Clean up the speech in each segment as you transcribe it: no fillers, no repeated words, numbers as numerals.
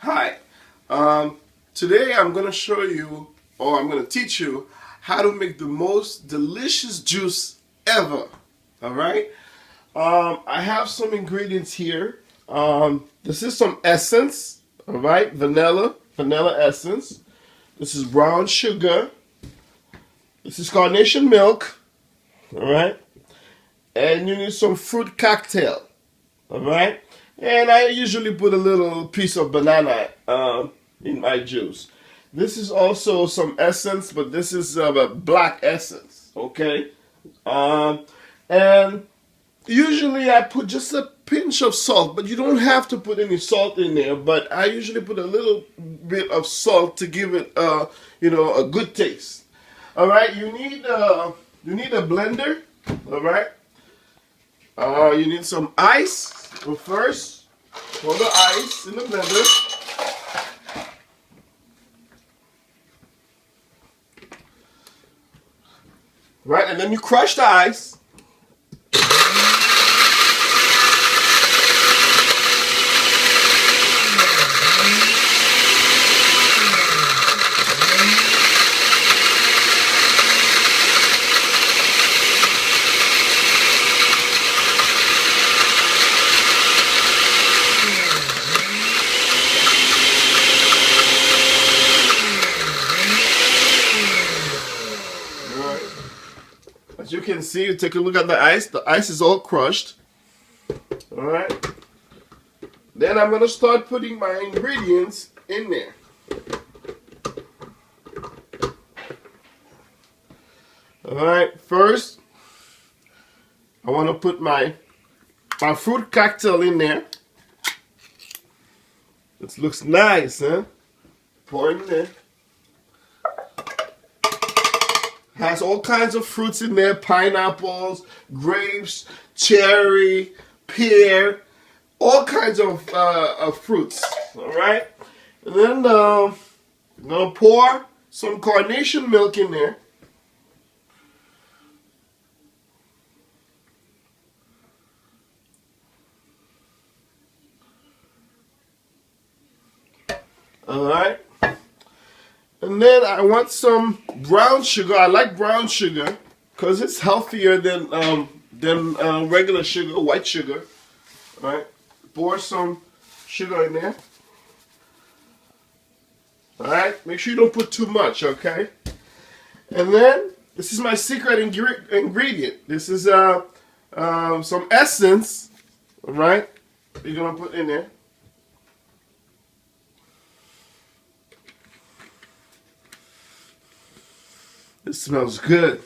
Hi. Today I'm going to show you, or I'm going to teach you, how to make the most delicious juice ever. Alright? I have some ingredients here. This is some essence. Alright? Vanilla essence. This is brown sugar. This is carnation milk. Alright? And you need some fruit cocktail. Alright? And I usually put a little piece of banana in my juice. This is also some essence, but this is a black essence. Okay? And usually I put just a pinch of salt, but you don't have to put any salt in there. But I usually put a little bit of salt to give it, a good taste. Alright? You need a blender. Alright? You need some ice. Well, first, pour the ice in the blender. Right, and then you crush the ice. As you can see, you take a look at the ice. The ice is all crushed. Alright. Then I'm going to start putting my ingredients in there. Alright, first, I want to put my fruit cocktail in there. This looks nice, huh? Pour it in there. Has all kinds of fruits in there, pineapples, grapes, cherry, pear, all kinds of fruits. Alright? And then I'm going to pour some carnation milk in there. Alright? And then I want some brown sugar. I like brown sugar because it's healthier than regular sugar, white sugar. All right, pour some sugar in there. All right, make sure you don't put too much, okay? And then this is my secret ingredient. This is some essence. All right, you're gonna put in there. It smells good.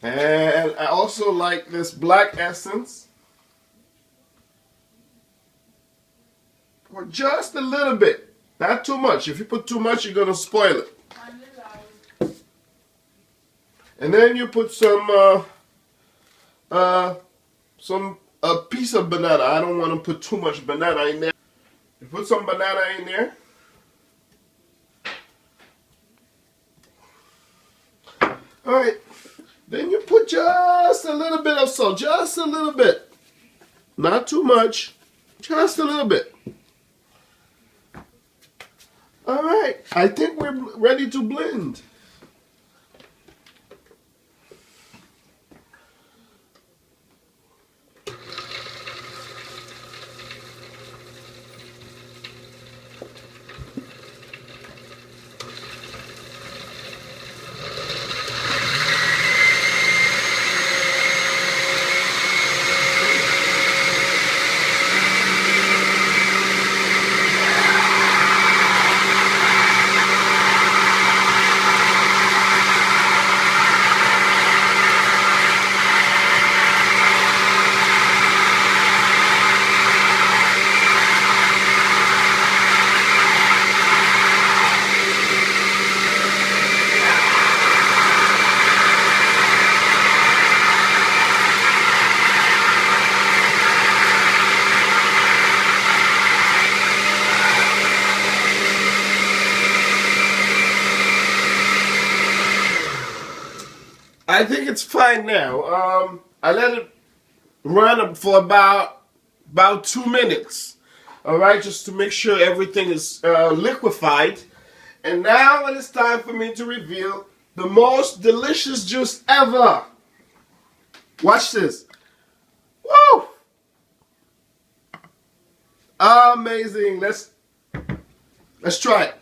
And I also like this black essence. Or just a little bit. Not too much. If you put too much, you're going to spoil it. And then you put a piece of banana. I don't want to put too much banana in there. You put some banana in there. Alright, then you put just a little bit of salt, just a little bit. Not too much, just a little bit. Alright, I think we're ready to blend. I think it's fine now. I let it run for about 2 minutes. All right, just to make sure everything is liquefied. And now it is time for me to reveal the most delicious juice ever. Watch this. Woo! Amazing. Let's try it.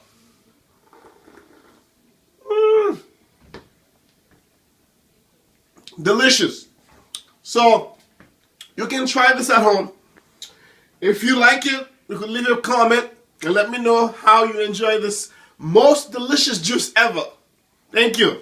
Delicious. So you can try this at home. If you like it, you can leave a comment and let me know how you enjoy this most delicious juice ever. Thank you.